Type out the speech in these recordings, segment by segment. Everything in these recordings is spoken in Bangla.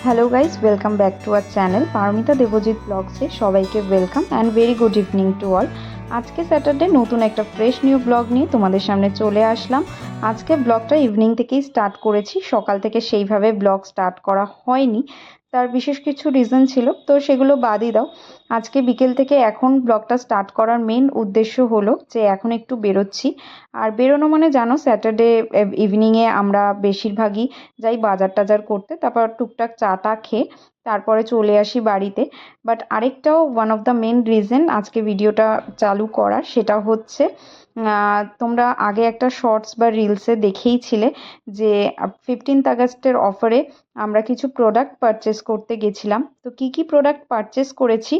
Hello guys, welcome back to our channel Paramita Debjit ব্লগসে সবাইকে welcome and very good evening to all. আজকে স্যাটারডে নতুন একটা ফ্রেশ নিউ ব্লগ নিয়ে তোমাদের সামনে চলে আসলাম। আজকে ব্লগটা ইভিনিং থেকেই স্টার্ট করেছি, সকাল থেকে সেইভাবে ব্লগ স্টার্ট করা হয়নি। তার বিশেষ কিছু রিজন ছিল, তো সেগুলো বাদই দাও। আজকে বিকেল থেকে এখন ব্লগটা স্টার্ট করার মেন উদ্দেশ্য হলো যে এখন একটু বেরোচ্ছি। আর বেরোনো মানে জানো, স্যাটারডে ইভিনিংয়ে আমরা বেশিরভাগই যাই বাজার টাজার করতে, তারপর টুকটাক চা টা খেয়ে তারপরে চলে আসি বাড়িতে। বাট আরেকটাও one of the main reason আজকে ভিডিওটা চালু করার, সেটা হচ্ছে তোমরা আগে একটা শর্টস বা রিলসে দেখেইছিলে যে 15th আগস্টের অফারে আমরা কিছু প্রোডাক্ট পারচেস করতে গেছিলাম। তো কি কি প্রোডাক্ট পারচেস করেছি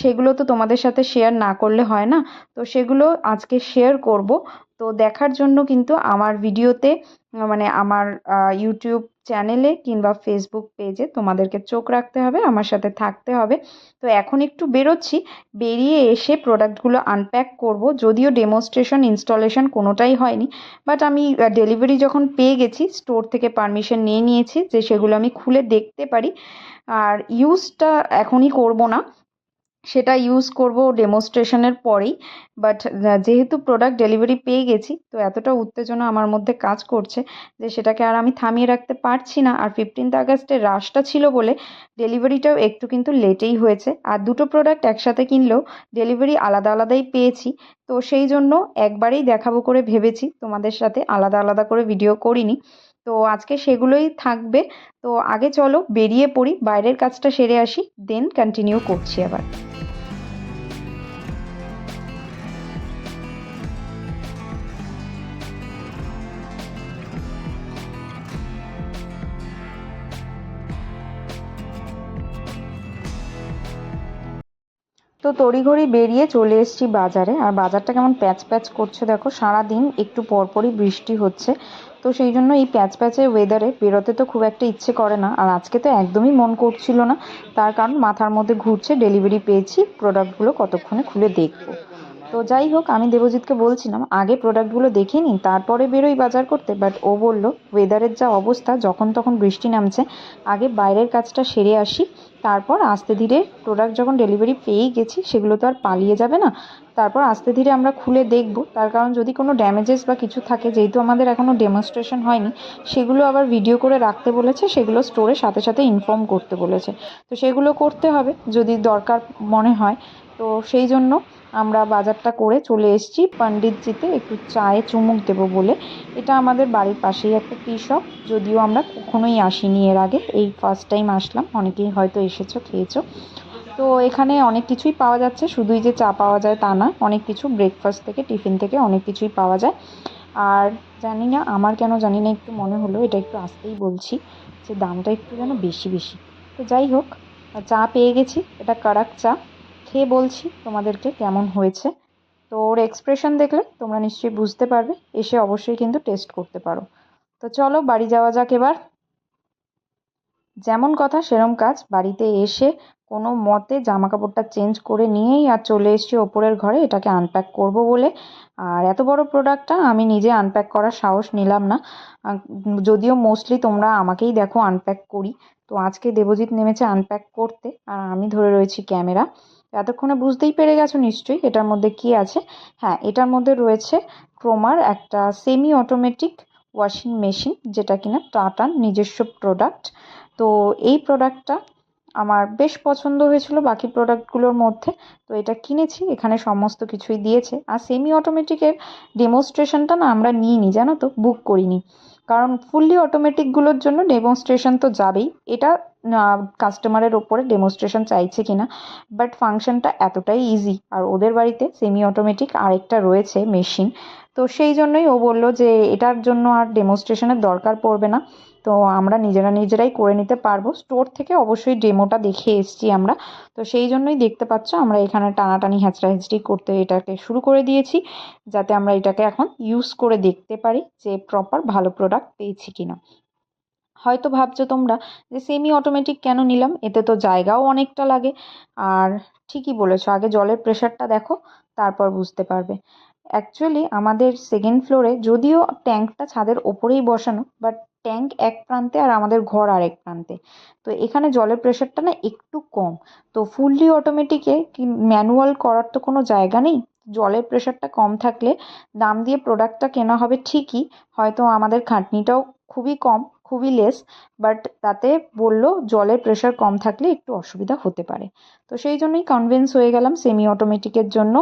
সেগুলো তো তোমাদের সাথে শেয়ার না করলে হয় না, তো সেগুলো আজকে শেয়ার করব। তো দেখার জন্য কিন্তু আমার ভিডিওতে মানে আমার ইউটিউব চ্যানেলে কিংবা ফেসবুক পেজে তোমাদেরকে চোখ রাখতে হবে, আমার সাথে থাকতে হবে। তো এখন একটু বেরোচ্ছি, বেরিয়ে এসে প্রোডাক্টগুলো আনপ্যাক করব। যদিও ডেমনস্ট্রেশন ইনস্টলেশন কোনোটাই হয়নি, বাট আমি ডেলিভারি যখন পেয়ে গেছি স্টোর থেকে পারমিশন নিয়ে নিয়েছি যে সেগুলো আমি খুলে দেখতে পারি। আর ইউজটা এখনই করব না, সেটা ইউজ করব ডেমনস্ট্রেশনের পরেই। বাট যেহেতু প্রোডাক্ট ডেলিভারি পেয়ে গেছি, তো এতটা উত্তেজনা আমার মধ্যে কাজ করছে যে সেটাকে আর আমি থামিয়ে রাখতে পারছি না। আর 15th আগস্টের রাশটা ছিল বলে ডেলিভারিটাও একটু কিন্তু লেটেই হয়েছে। আর দুটো প্রোডাক্ট একসাথে কিনলেও ডেলিভারি আলাদা আলাদাই পেয়েছি। তো সেই জন্য একবারেই দেখাবো করে ভেবেছি, তোমাদের সাথে আলাদা আলাদা করে ভিডিও করিনি। তো আজকে সেগুলোই থাকবে। তো আগে চলো বেরিয়ে পড়ি, বাইরের কাজটা সেরে আসি, দেন কন্টিনিউ করছি আবার। তো তড়িঘড়ি বেরিয়ে চলে এসেছি বাজারে। আর বাজারটা কেমন প্যাচ প্যাচ করছে দেখো, সারাদিন একটু পরপরই বৃষ্টি হচ্ছে। তো সেই জন্য এই প্যাচ প্যাচে ওয়েদারে বেরোতে তো খুব একটা ইচ্ছে করে না, আর আজকে তো একদমই মন করছিল না। তার কারণ মাথার মধ্যে ঘুরছে ডেলিভারি পেয়েছি, প্রোডাক্টগুলো কতক্ষণে খুলে দেখবো। তো যাই হোক, আমি দেবজিৎকে বলছিলাম আগে প্রোডাক্টগুলো দেখে নিই তারপরে বেরোই বাজার করতে, বাট ও বলল ওয়েদারের যা অবস্থা, যখন তখন বৃষ্টি নামছে, আগে বাইরের কাজটা সেরে আসি, তারপর আস্তে ধীরে প্রোডাক্ট যখন ডেলিভারি পেয়েই গেছি সেগুলো তো আর পালিয়ে যাবে না, তারপর আস্তে ধীরে আমরা খুলে দেখব। তার কারণ যদি কোনো ড্যামেজেস বা কিছু থাকে, যেহেতু আমাদের এখনও ডেমনস্ট্রেশন হয়নি, সেগুলো আবার ভিডিও করে রাখতে বলেছে, সেগুলো স্টোরে সাথে সাথে ইনফর্ম করতে বলেছে। তো সেগুলো করতে হবে যদি দরকার মনে হয়। তো সেই জন্য আমরা বাজারটা করে চলে এসেছি পণ্ডিতজিতে একটু চায়ে চুমুক দেবো বলে। এটা আমাদের বাড়ির পাশেই একটা টি শপ, যদিও আমরা কখনোই আসিনি এর আগে, এই ফার্স্ট টাইম আসলাম। অনেকেই হয়তো এসেছো, খেয়েছো। তো এখানে অনেক কিছুই পাওয়া যাচ্ছে, শুধুই যে চা পাওয়া যায় তা না, অনেক কিছু ব্রেকফাস্ট থেকে টিফিন থেকে অনেক কিছুই পাওয়া যায়। আর জানি না আমার কেন জানি না একটু মনে হলো এটা একটু আসতেই বলছি যে দামটা একটু যেন বেশি বেশি। তো যাই হোক, চা পেয়ে গেছি, এটা কারাক চা। খেয়ে বলছি তোমাদেরকে কেমন হয়েছে। তো ওর এক্সপ্রেশন দেখলে তোমরা নিশ্চয়ই বুঝতে পারবে, এসে অবশ্যই কিন্তু টেস্ট করতে পারো। তো চলো বাড়ি যাওয়া যাক এবার। যেমন কথা সেরম কাজ, বাড়িতে এসে কোনো মতে জামা কাপড়টা চেঞ্জ করে নিয়েই আর চলে এসেছি ওপরের ঘরে এটাকে আনপ্যাক করব বলে। আর এত বড় প্রোডাক্টটা আমি নিজে আনপ্যাক করার সাহস নিলাম না, যদিও মোস্টলি তোমরা আমাকেই দেখো আনপ্যাক করি। তো আজকে দেবজিৎ নেমেছে আনপ্যাক করতে, আর আমি ধরে রয়েছি ক্যামেরা। এতক্ষণে বুঝতেই পেরে গেছো নিশ্চয়ই এটার মধ্যে কি আছে। হ্যাঁ, এটার মধ্যে রয়েছে ক্রোমার একটা সেমি অটোমেটিক ওয়াশিং মেশিন, যেটা কিনা টাটার নিজস্ব প্রোডাক্ট। তো এই প্রোডাক্টটা আমার বেশ পছন্দ হয়েছিল বাকি প্রোডাক্টগুলোর মধ্যে, তো এটা কিনেছি। এখানে সমস্ত কিছুই দিয়েছে। আর সেমি অটোমেটিকের ডেমনস্ট্রেশনটা না আমরা নিইনি, জানো তো, বুক করিনি। কারণ ফুললি অটোমেটিকগুলোর জন্য ডেমনস্ট্রেশন তো যাবেই, এটা কাস্টমারের ওপরে ডেমনস্ট্রেশন চাইছে কিনা। বাট ফাংশনটা এতটাই ইজি, আর ওদের বাড়িতে সেমি অটোমেটিক আরেকটা রয়েছে মেশিন। তো সেই জন্যই ও বলল যে এটার জন্য আর ডেমনস্ট্রেশনের দরকার পড়বে না, তো আমরা নিজেরা নিজেরাই করে নিতে পারবো। স্টোর থেকে অবশ্যই ডেমোটা দেখে এসেছি আমরা। তো সেই জন্যই দেখতে পাচ্ছ আমরা এখানে টানাটানি হ্যাচড়াহ্যাচড়ি করতে এটাকে শুরু করে দিয়েছি, যাতে আমরা এটাকে এখন ইউজ করে দেখতে পারি যে প্রপার ভালো প্রোডাক্ট পেয়েছি কিনা। হয়তো ভাবছো তোমরা যে সেমি অটোমেটিক কেন নিলাম, এতে তো জায়গাও অনেকটা লাগে। আর ঠিকই বলেছো, আগে জলের প্রেশারটা দেখো, তারপর বুঝতে পারবে। অ্যাকচুয়ালি আমাদের সেকেন্ড ফ্লোরে, যদিও ট্যাঙ্কটা ছাদের ওপরেই বসানো, বাট ট্যাঙ্ক এক প্রান্তে আর আমাদের ঘর আরেক প্রান্তে। তো এখানে জলের প্রেশারটা না একটু কম। তো ফুললি অটোমেটিকে ম্যানুয়াল করার তো কোনো জায়গা নেই। জলের প্রেশারটা কম থাকলে দাম দিয়ে প্রোডাক্টটা কেনা হবে ঠিকই, হয়তো আমাদের খাটনিটাও খুবই কম, খুবই লেস, বাট তাতে বললো জলের প্রেশার কম থাকলে একটু অসুবিধা হতে পারে। তো সেই জন্যই কনভিন্স হয়ে গেলাম সেমি অটোমেটিকের জন্য।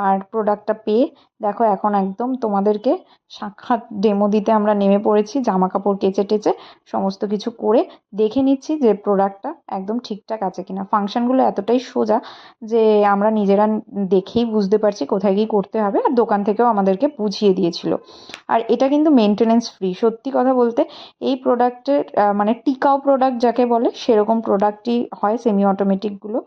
আর প্রোডাক্টটা পেয়ে দেখো এখন একদম তোমাদেরকে সাক্ষাৎ ডেমো দিতে আমরা নেমে পড়েছি, জামা কাপড় কেচে টেচে সমস্ত কিছু করে দেখে নিচ্ছি যে প্রোডাক্টটা একদম ঠিকঠাক আছে কিনা। ফাংশনগুলো এতটাই সোজা যে আমরা নিজেরা দেখেই বুঝতে পারছি কোথায় কী করতে হবে, আর দোকান থেকেও আমাদেরকে বুঝিয়ে দিয়েছিল। আর এটা কিন্তু মেনটেনেন্স ফ্রি। সত্যি কথা বলতে এই প্রোডাক্টের মানে টিকাও প্রোডাক্ট যাকে বলে সেরকম প্রোডাক্টই হয় সেমি অটোমেটিকগুলো।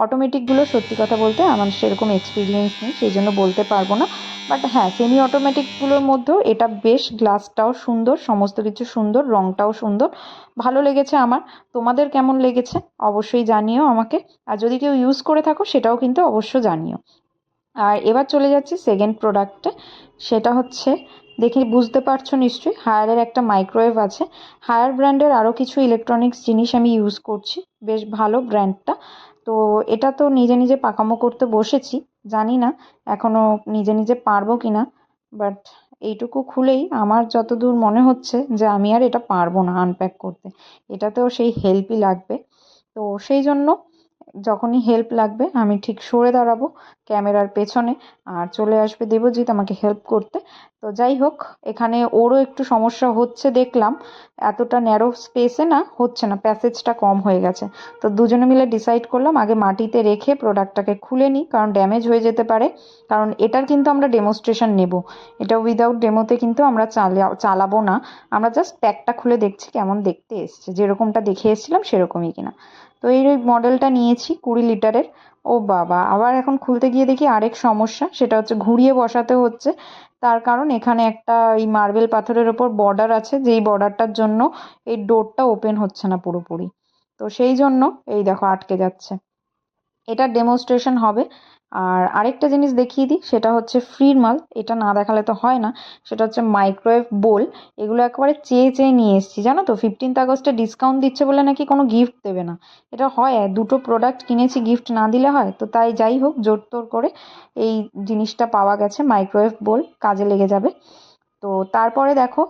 অটোমেটিকগুলো সত্যি কথা বলতে আমার সেরকম এক্সপিরিয়েন্স নেই, সেই জন্য বলতে পারবো না। বাট হ্যাঁ, সেমি অটোমেটিকগুলোর মধ্যেও এটা বেশ, গ্লাসটাও সুন্দর, সমস্ত কিছু সুন্দর, রঙটাও সুন্দর, ভালো লেগেছে আমার। তোমাদের কেমন লেগেছে অবশ্যই জানিও আমাকে, আর যদি কেউ ইউজ করে থাকো সেটাও কিন্তু অবশ্য জানিও। আর এবার চলে যাচ্ছি সেকেন্ড প্রোডাক্টে। সেটা হচ্ছে, দেখে বুঝতে পারছো নিশ্চয়ই, হায়ারের একটা মাইক্রোওয়েভ আছে। হায়ার ব্র্যান্ডের আরও কিছু ইলেকট্রনিক্স জিনিস আমি ইউজ করছি, বেশ ভালো ব্র্যান্ডটা। তো এটা তো নিজে নিজে পাকামো করতে বসেছি, জানি না এখনও নিজে নিজে পারবো কি না, বাট এইটুকু খুলেই আমার যতদূর মনে হচ্ছে যে আমি আর এটা পারবো না আনপ্যাক করতে। এটাতেও সেই হেল্পই লাগবে। তো সেই জন্য যখনই হেল্প লাগবে আমি ঠিক সরে দাঁড়াবো ক্যামেরার পেছনে, আর চলে আসবে দেবজিৎ আমাকে হেল্প করতে। তো যাই হোক, এখানে ওরও একটু সমস্যা হচ্ছে দেখলাম, এতটা ন্যারো স্পেসে না হচ্ছে না, প্যাসেজটা কম হয়ে গেছে। তো দুজনে মিলে ডিসাইড করলাম আগে মাটিতে রেখে প্রোডাক্টটাকে খুলে নিই, কারণ ড্যামেজ হয়ে যেতে পারে। কারণ এটার কিন্তু আমরা ডেমোস্ট্রেশন নেব, এটা উইদাউট ডেমোতে কিন্তু আমরা চালাবো না। আমরা জাস্ট প্যাকটা খুলে দেখছি কেমন দেখতে এসছে, যেরকমটা দেখে এসেছিলাম সেরকমই কিনা। তো এই মডেলটা নিয়েছি 20 লিটারের। ও বাবা, আবার এখন খুলতে গিয়ে দেখি আরেক সমস্যা, সেটা হচ্ছে ঘুরিয়ে বসাতে হচ্ছে। তার কারণ এখানে একটা এই মার্বেল পাথরের ওপর বর্ডার আছে, যেই বর্ডারটার জন্য এই ডোরটা ওপেন হচ্ছে না পুরোপুরি। তো সেই জন্য এই দেখো আটকে যাচ্ছে। এটা ডেমোস্ট্রেশন হবে। আর আরেকটা জিনিস দেখিয়ে দিই, সেটা হচ্ছে ফ্রির মাল, এটা না দেখালে তো হয় না। সেটা হচ্ছে মাইক্রোওয়েভ বোল। এগুলো একেবারে চেয়ে চেয়ে নিয়ে এসেছি, জানো তো 15th আগস্টে ডিসকাউন্ট দিচ্ছে বলে নাকি কোনো গিফট দেবে না। এটা হয়, দুটো প্রোডাক্ট কিনেছি, গিফট না দিলে হয়? তো তাই যাই হোক, জোর তোর করে এই জিনিসটা পাওয়া গেছে, মাইক্রোওয়েভ বোল, কাজে লেগে যাবে। তো তারপরে দেখো,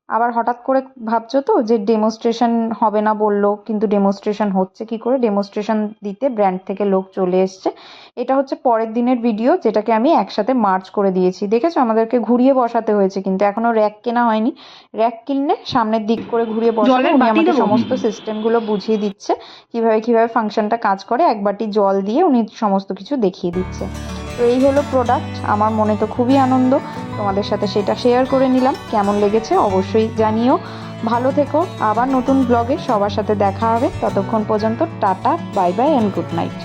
আবার হঠাৎ করে ভাবছো তো যে ডেমোস্ট্রেশন হবে না বললো, কিন্তু ডেমোস্ট্রেশন হচ্ছে কি করে। ডেমোস্ট্রেশন দিতে ব্র্যান্ড থেকে লোক চলে এসছে। এটা হচ্ছে পরের দিনের ভিডিও, যেটাকে আমি একসাথে মার্চ করে দিয়েছি। দেখেছো, আমাদেরকে ঘুরিয়ে বসাতে হয়েছে, কিন্তু এখনো র্যাক কেনা হয়নি। র্যাক কিনলে সামনের দিক করে ঘুরিয়ে বসাবো। উনি আমাকে সমস্ত সিস্টেমগুলো বুঝিয়ে দিচ্ছে, কিভাবে কিভাবে ফাংশনটা কাজ করে। এক বাটি জল দিয়ে উনি সমস্ত কিছু দেখিয়ে দিচ্ছে। তো এই হলো প্রোডাক্ট, আমার মনে তো খুবই আনন্দ, তোমাদের সাথে সেটা শেয়ার করে নিলাম। কেমন লেগেছে অবশ্যই জানিও। ভালো থেকো, আবার নতুন ব্লগে সবার সাথে দেখা হবে। ততক্ষণ পর্যন্ত tata, bye bye and good night.